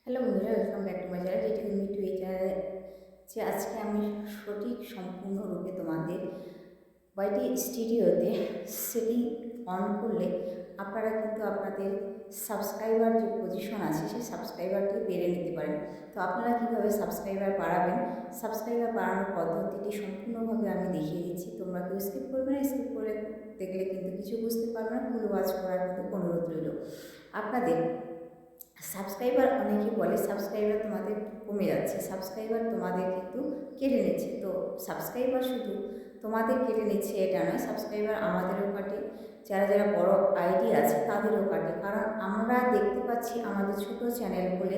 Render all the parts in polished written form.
Hello বন্ধুরা, welcome back to my channel. যেটি তুমি টু এই চ্যানেলে যে আজকে আমি সঠিক সম্পূর্ণরূপে তোমাদের ওয়াইটি স্টুডিওতে সেটিং অন করলে আপনারা কিন্তু আপনাদের সাবস্ক্রাইবার যে পজিশন আছে সেই সাবস্ক্রাইবারটি বেড়ে নিতে পারেন। তো আপনারা কীভাবে সাবস্ক্রাইবার বাড়াবেন, সাবস্ক্রাইবার বাড়ানোর পদ্ধতিটি সম্পূর্ণভাবে আমি দেখিয়ে দিচ্ছি। তোমরা কেউ স্কিপ করবে না, স্কিপ করে দেখলে কিন্তু কিছু বুঝতে পারবে না। ফুল ওয়াচ করার কিন্তু অনুরোধ রইল। আপনাদের সাবস্ক্রাইবার, অনেকে বলে সাবস্ক্রাইবার তোমাদের কমে যাচ্ছে, সাবস্ক্রাইবার তোমাদের কিন্তু কেটে নিচ্ছে। তো সাবস্ক্রাইবার শুধু তোমাদের কেটে নিচ্ছে এটা নয়, সাবস্ক্রাইবার আমাদেরও কাটে, যারা যারা বড় আইডি আছে তাদেরও কাটে। কারণ আমরা দেখতে পাচ্ছি আমাদের ছোট চ্যানেল বলে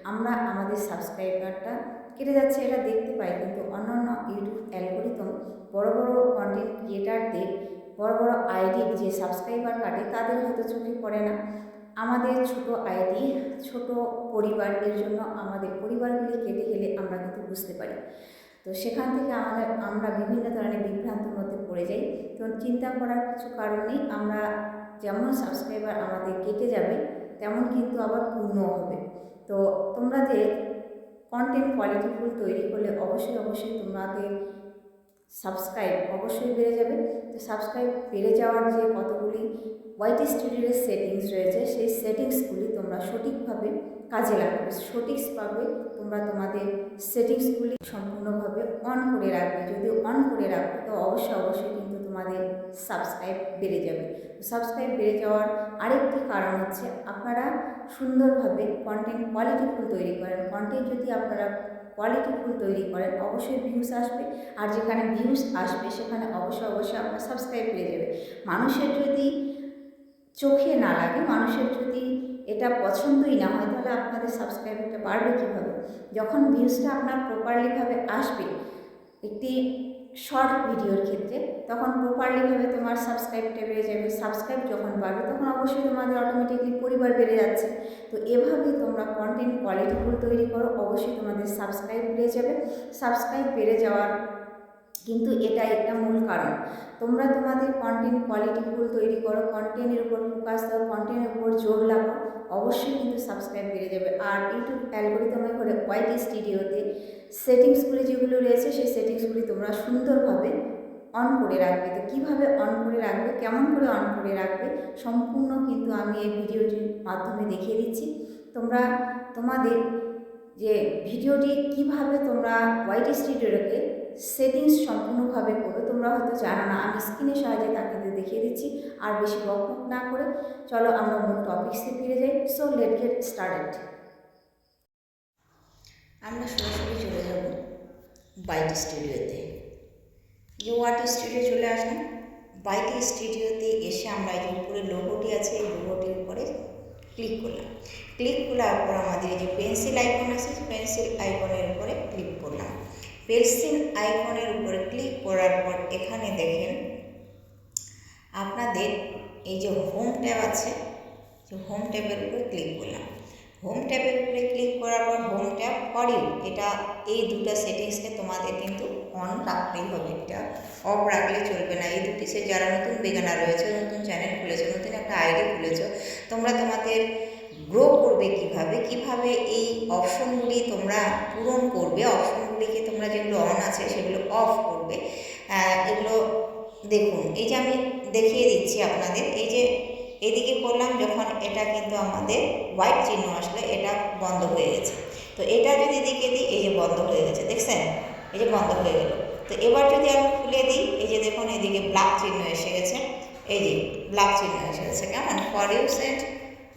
আমরা আমাদের সাবস্ক্রাইবারটা কেটে যাচ্ছে, এটা দেখতে পাই। কিন্তু অন্যান্য ইউটিউব অ্যালগোরিদম বড় বড় কন্টেন্ট ক্রিয়েটারদের, বড় বড় আইডির যে সাবস্ক্রাইবার কাটে তাদের হয়তো চোখে পড়ে না। আমাদের ছোট আইডি, ছোট পরিবারের জন্য আমাদের পরিবারগুলি কেটে গেলে আমরা কিন্তু বুঝতে পারি। তো সেখান থেকে আমরা বিভিন্ন ধরনের বিভ্রান্তির মধ্যে পড়ে যাই। তো চিন্তা করার কিছু কারণ নেই। আমরা যেমন সাবস্ক্রাইবার আমাদের কেটে যাবে তেমন কিন্তু আবার পূর্ণ হবে। তো তোমরা যে কন্টেন্ট কোয়ালিটিফুল তৈরি করলে অবশ্যই তোমাদের সাবস্ক্রাইব অবশ্যই বেড়ে যাবে। তো সাবস্ক্রাইব বেড়ে যাওয়ার যে কতগুলি ওয়াইটি স্টুডিওর সেটিংস রয়েছে, সেই সেটিংসগুলি তোমরা সঠিকভাবে কাজে লাগাবে। সঠিকভাবে তোমরা তোমাদের সেটিংসগুলি সম্পূর্ণভাবে অন করে রাখবে। যদি অন করে রাখবে তো অবশ্যই কিন্তু তোমাদের সাবস্ক্রাইব বেড়ে যাবে। সাবস্ক্রাইব বেড়ে যাওয়ার আরেকটি কারণ হচ্ছে আপনারা সুন্দরভাবে কন্টেন্ট কোয়ালিটিফুল তৈরি করেন। কন্টেন্ট যদি আপনারা কোয়ালিটিফুল তৈরি করেন অবশ্যই ভিউস আসবে, আর যেখানে ভিউস আসবে সেখানে অবশ্যই আপনার সাবস্ক্রাইব পেয়ে যাবে। মানুষের যদি চোখে না লাগে, মানুষের যদি এটা পছন্দই না হয়, তাহলে আপনাদের সাবস্ক্রাইবারটা বাড়বে কীভাবে? যখন ভিউজটা আপনার প্রপারলিভাবে আসবে একটি শর্ট ভিডিওর ক্ষেত্রে, তখন প্রপারলিভাবে তোমার সাবস্ক্রাইবটা বেড়ে যাবে। সাবস্ক্রাইব যখন বাড়বে তখন অবশ্যই তোমাদের অটোমেটিকলি পরিবার বেড়ে যাচ্ছে। তো এভাবেই তোমরা কন্টেন্ট কোয়ালিটিফুল তৈরি করো, অবশ্যই তোমাদের সাবস্ক্রাইব বেড়ে যাবে। সাবস্ক্রাইব বেড়ে যাওয়ার কিন্তু এটা একটা মূল কারণ। তোমরা তোমাদের কন্টেন্ট কোয়ালিটিফুল তৈরি করো, কন্টেন্টের উপর ফোকাস দাও, কন্টেন্টের উপর জোর লাগাও, অবশ্যই কিন্তু সাবস্ক্রাইব বেড়ে যাবে। আর ইউটিউব অ্যালগোরিদমে করে ওয়াইটি স্টুডিওতে সেটিংসগুলি যেগুলো রয়েছে সেই সেটিংসগুলি তোমরা সুন্দরভাবে অন করে রাখবে। তো কীভাবে অন করে রাখবে, কেমন করে অন করে রাখবে, সম্পূর্ণ কিন্তু আমি এই ভিডিওটির মাধ্যমে দেখিয়ে দিচ্ছি। তোমরা তোমাদের যে ভিডিওটি কিভাবে তোমরা ওয়াইটি স্টুডিওকে সেটিংস সম্পূর্ণভাবে করবে তোমরা হয়তো জানো না, আমি স্ক্রিনের সাহায্যে তাকে দেখিয়ে দিচ্ছি। আর বেশি বকবক না করে চলো আমরা মূল টপিক্সে ফিরে যাই। So late get started. আমরা সরাসরি চলে যাব ওয়াইটি স্টুডিওতে। যে ওয়াইটি স্টুডিও চলে আসলাম, ওয়াইটি স্টুডিওতে এসে আমরা এই যে উপরে লোগোটি আছে এই লোগোটির উপরে ক্লিক করলাম। ক্লিক করার পর আমাদের এই যে পেন্সিল আইকন আছে, পেন্সিল আইকনের উপরে ক্লিক করলাম। পেন্সিল আইকনের উপরে ক্লিক করার পর এখানে দেখেন আপনাদের এই যে হোম ট্যাব আছে, যে হোম ট্যাবের উপরে ক্লিক করলাম। হোম ট্যাবের উপরে ক্লিক করার পর হোম ট্যাব ফর ইউ, এটা এই দুটো সেটিংসকে তোমাদের কিন্তু অন রাখতেই হবে, এটা অফ রাখলে চলবে না। এই দুটি সে যারা নতুন বেগানার রয়েছে, নতুন চ্যানেল খুলেছো, নতুন একটা আইডি খুলেছো, তোমরা তোমাদের গ্রো করবে কিভাবে এই অপশনগুলি তোমরা পূরণ করবে, অপশনগুলিকে তোমরা যেগুলো অন আছে সেগুলো অফ করবে। এগুলো দেখুন, এই যে আমি দেখিয়ে দিচ্ছি আপনাদের। এই যে এদিকে করলাম যখন, এটা কিন্তু আমাদের হোয়াইট চিহ্ন আসলে এটা বন্ধ হয়ে গেছে। তো এটা যদি এদিকে দিই, এই যে বন্ধ হয়ে গেছে, দেখছেন এই যে বন্ধ হয়ে গেল। তো এবার যদি আমি খুলে দিই, এই যে দেখুন এদিকে ব্ল্যাক চিহ্ন এসে গেছে, এই যে ব্ল্যাক চিহ্ন এসে গেছে, কেমন for you set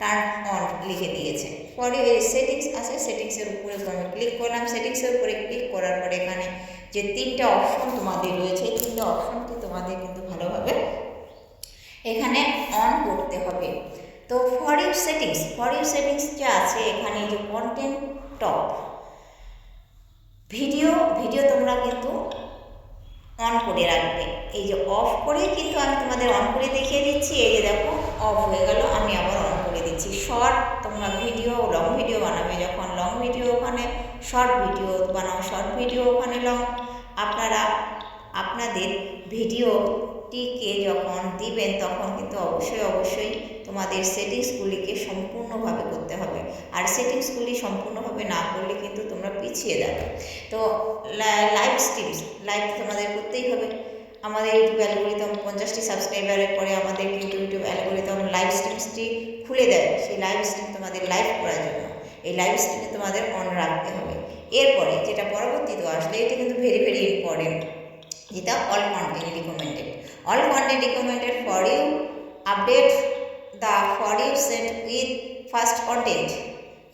turn on লিখে দিয়েছে। পরে এই সেটিংস আছে, সেটিংসের উপরে আমি ক্লিক করলাম। সেটিংসের উপরে ক্লিক করার পরে এখানে যে তিনটা অপশন তোমাদের রয়েছে, এই তিনটা অপশনকে তোমাদের কিন্তু ভালোভাবে এখানে অন করতে হবে। তো ফর ইউ সেটিংস যে আছে এখানে, যে কন্টেন্ট টপ ভিডিও তোমরা কিন্তু অন করে রাখবে। এই যে অফ করে কিন্তু আমি তোমাদের অন করে দেখিয়ে দিচ্ছি। এই যে দেখো অফ হয়ে গেল, আমি আবার অন করে দিচ্ছি। শর্ট তোমরা ভিডিও, লং ভিডিও বানাবে, যখন লং ভিডিও ওখানে শর্ট ভিডিও বানাও, শর্ট ভিডিও ওখানে লং, আপনারা আপনাদের ভিডিওটিকে যখন দিবেন তখন কিন্তু অবশ্যই তোমাদের সেটিংসগুলিকে সম্পূর্ণভাবে করতে হবে। আর সেটিংসগুলি সম্পূর্ণভাবে না করলে কিন্তু তোমরা পিছিয়ে যাবে। তো লাইভ স্ট্রিমস তোমাদের করতেই হবে। আমাদের ইউটিউব অ্যালগোরিদম 50টি সাবস্ক্রাইবারের পরে আমাদের কিন্তু ইউটিউব অ্যালগোরিদম লাইভ স্ট্রিমসটি খুলে দেয়। সেই লাইভ স্ট্রিম তোমাদের লাইভ করার জন্য এই লাইভ স্ট্রিমে তোমাদের অন রাখতে হবে। এরপরে যেটা পরবর্তীতে আসলে, এটা কিন্তু ভেরি ভেরি ইম্পর্টেন্ট, যেটা all content recommended. All content recommended for you update the for you set with first content.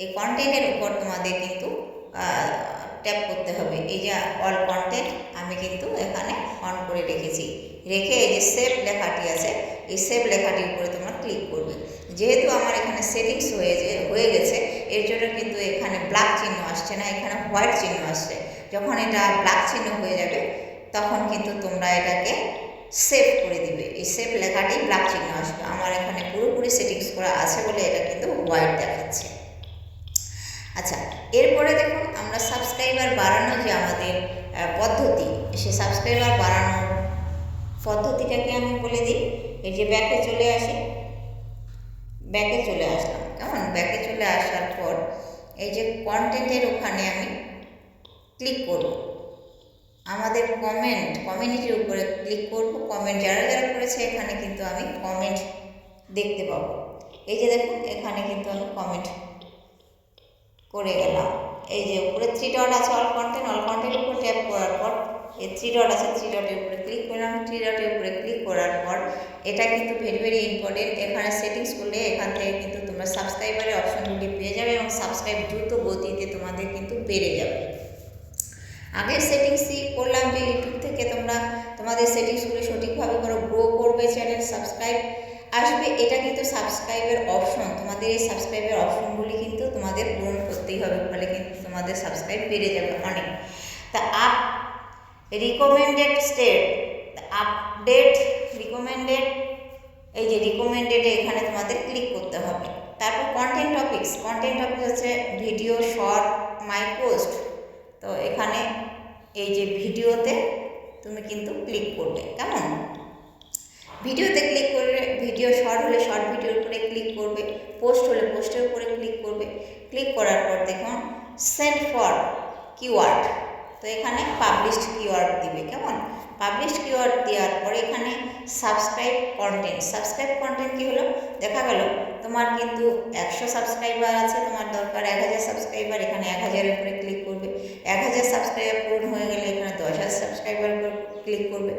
এই কন্টেন্টের উপর তোমাদের কিন্তু ট্যাপ করতে হবে। এই যে অল কন্টেন্ট আমি কিন্তু এখানে অন করে রেখেছি, রেখে এই যে সেভ লেখাটি আছে, এই সেভ লেখাটির উপরে তোমরা ক্লিক করবে। যেহেতু আমার এখানে সেটিংস হয়ে গেছে, এর জন্য কিন্তু এখানে ব্ল্যাক চিহ্ন আসছে না, এখানে হোয়াইট চিহ্ন আসছে। যখন এটা ব্ল্যাক চিহ্ন হয়ে যাবে তখন কিন্তু তোমরা এটাকে সেভ করে দিবে। এই সেভ লেখাটি ব্ল্যাক চিহ্ন আসবে। আমার এখানে পুরোপুরি সেটিংস করা আছে বলে এটা কিন্তু হোয়াইট দেখাচ্ছে। আচ্ছা, এরপরে দেখুন আমরা সাবস্ক্রাইবার বাড়ানো যে আমাদের পদ্ধতি, সেই সাবস্ক্রাইবার বাড়ানোর পদ্ধতিটাকে আমি বলে দিই। এই যে ব্যাকে চলে আসি, ব্যাকে চলে আসলাম। কেমন, ব্যাকে চলে আসার পর এই যে কন্টেন্টের ওখানে আমি ক্লিক করব। আমাদের কমিউনিটির উপরে ক্লিক করব। কমেন্ট যারা যারা করেছে এখানে কিন্তু আমি কমেন্ট দেখতে পাবো। এই যে দেখুন এখানে কিন্তু আমি কমেন্ট করে গেলাম। এই যে উপরে 3 ডট আছে অল কন্টেন্টের উপর ট্যাপ করার পর এই 3 ডট আছে, 3 ডটের উপরে ক্লিক করলাম। 3 ডটের উপরে ক্লিক করার পর এটা কিন্তু ভেরি ভেরি ইম্পর্টেন্ট, এখানে সেটিংস করলে এখান থেকে কিন্তু তোমরা সাবস্ক্রাইবারের অপশনগুলি পেয়ে যাবে এবং সাবস্ক্রাইব দ্রুত গতিতে তোমাদের কিন্তু বেড়ে যাবে। আগের সেটিংসই করলাম যে ইউটিউব থেকে তোমরা তোমাদের সেটিংসগুলো সঠিকভাবে করো, গ্রো করবে, চ্যানেল সাবস্ক্রাইব আসবে। এটা কিন্তু সাবস্ক্রাইবের অপশন, তোমাদের এই সাবস্ক্রাইবের অপশনগুলি কিন্তু তোমাদের পূরণ করতেই হবে, ফলে কিন্তু তোমাদের সাবস্ক্রাইব বেড়ে যাবে অনেক। তা রিকমেন্ডেড স্টেট, আপডেট রিকমেন্ডেড, এই যে রিকমেন্ডেডে এখানে তোমাদের ক্লিক করতে হবে। তারপর কন্টেন্ট টপিক্স হচ্ছে ভিডিও, শর্ট, মাই পোস্ট। তো এখানে এই যে ভিডিওতে তুমি কিন্তু ক্লিক করবে। কেমন, ভিডিওতে ক্লিক করলে ভিডিও, শর্ট হলে শর্ট ভিডিওর উপরে ক্লিক করবে, পোস্ট হলে পোস্টের উপরে ক্লিক করবে। ক্লিক করার পর দেখুন সেন্ড ফর কিওয়ার্ড, তো এখানে পাবলিশড কিওয়ার্ড দিবে। কেমন, পাবলিশড কিওয়ার্ড দেওয়ার পরে এখানে সাবস্ক্রাইব কন্টেন্ট কী হলো, দেখা গেল তোমার কিন্তু 100 সাবস্ক্রাইবার আছে, তোমার দরকার 1000 সাবস্ক্রাইবার, এখানে 1000-এর উপরে ক্লিক করবে। 1000 সাবস্ক্রাইবার পূরণ হয়ে গেলে এখানে 10,000 সাবস্ক্রাইবার উপর ক্লিক করবে।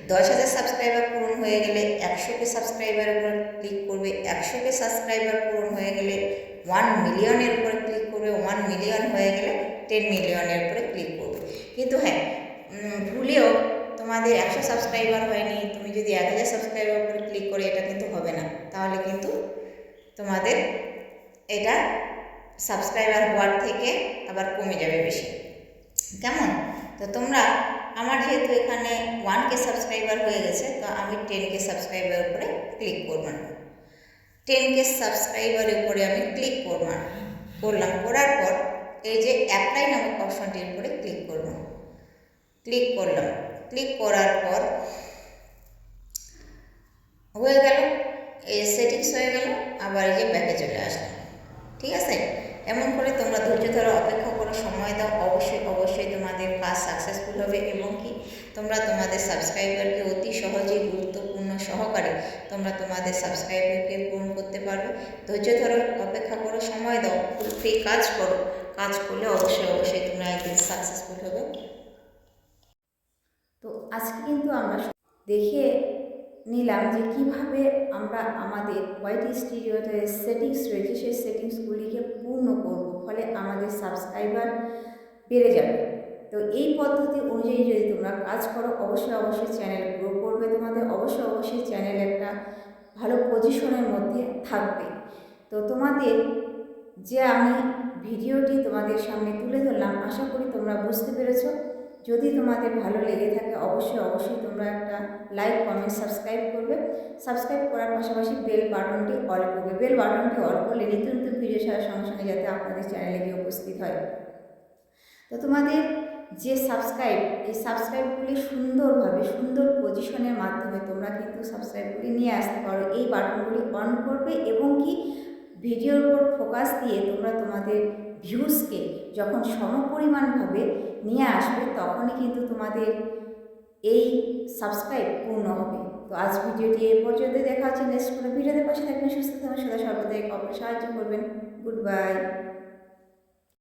10,000 সাবস্ক্রাইবার পূরণ হয়ে গেলে 100 সাবস্ক্রাইবারের উপর ক্লিক করবে। 100 সাবস্ক্রাইবার পূরণ হয়ে গেলে 1 মিলিয়নের উপরে ক্লিক করবে। 1 মিলিয়ন হয়ে গেলে 10 মিলিয়নের উপরে ক্লিক করবে। কিন্তু হ্যাঁ, ভুলেও তোমাদের 100 সাবস্ক্রাইবার হয়নি, তুমি যদি 1000 সাবস্ক্রাইবার উপরে ক্লিক করে, এটা কিন্তু হবে না, তাহলে কিন্তু তোমাদের এটা সাবস্ক্রাইবার হওয়ার থেকে আবার কমে যাবে বেশি। কেমন, তো তোমরা, আমার যেহেতু এখানে 1K সাবস্ক্রাইবার হয়ে গেছে, তো আমি 10K সাবস্ক্রাইবার উপরে ক্লিক করব না। 10K সাবস্ক্রাইবারের উপরে আমি ক্লিক করলাম। করার পর এই যে অ্যাপ্লাই নামক অপশনটির উপরে ক্লিক করব। ক্লিক করলাম। ক্লিক করার পর হয়ে গেল, এই সেটিংস হয়ে গেল। আবার এই যে ব্যাকে চলে আসলাম। ঠিক আছে, এমন করে তোমরা ধৈর্য ধরে অপেক্ষা করো, সময় দাও, অবশ্যই তোমাদের কাজ সাকসেসফুল হবে এবং কি তোমরা তোমাদের সাবস্ক্রাইবারকে অতি সহজেই গুরুত্বপূর্ণ সহকারে তোমরা তোমাদের সাবস্ক্রাইবারকে পূরণ করতে পারবে। ধৈর্য ধরো, অপেক্ষা করো, সময় দাও, ফুল ফ্রি কাজ করো। কাজ করলে অবশ্যই তোমরা একদিন সাকসেসফুল হবে। তো আজকে কিন্তু আমরা দেখে নিলাম যে কিভাবে আমরা আমাদের ওয়াইটি স্টুডিওতে সেটিংস রয়েছে, সেই সেটিংসগুলিকে পূর্ণ করব, ফলে আমাদের সাবস্ক্রাইবার বেড়ে যাবে। তো এই পদ্ধতি অনুযায়ী যদি তোমরা কাজ করো, অবশ্যই চ্যানেল গ্রো করবে তোমাদের, অবশ্যই চ্যানেল একটা ভালো পজিশনের মধ্যে থাকবে। তো তোমাদের যে আমি ভিডিওটি তোমাদের সামনে তুলে ধরলাম, আশা করি তোমরা বুঝতে পেরেছো। যদি তোমাদের ভালো লেগে থাকে অবশ্যই তোমরা একটা লাইক, কমেন্ট, সাবস্ক্রাইব করবে। সাবস্ক্রাইব করার পাশাপাশি বেল বাটনটি অল করবে। বেল বাটনটি অল করলে নিত্য নতুন ভিডিও ছাড়ার সঙ্গে সঙ্গে যাতে আপনাদের চ্যানেলে গিয়ে উপস্থিত হয়। তো তো তোমাদের যে সাবস্ক্রাইব, এই সাবস্ক্রাইবগুলি সুন্দরভাবে সুন্দর পজিশনের মাধ্যমে তোমরা কিন্তু সাবস্ক্রাইবগুলি নিয়ে আসতে পারো। এই বাটনগুলি অন করবে এবং কি ভিডিওর উপর ফোকাস দিয়ে তোমরা তোমাদের ভিউজকে যখন সমপরিমাণভাবে নিয়ে আসবে তখনই কিন্তু তোমাদের এই সাবস্ক্রাইব পূর্ণ হবে। তো আজ ভিডিওটি এই পর্যন্ত, দেখা হচ্ছে নেক্সট কোনো ভিডিওতে। পাশে থাকবেন, সুস্থ থাকবেন, সদা সর্বদাই অপরে সাহায্য করবেন। Good bye.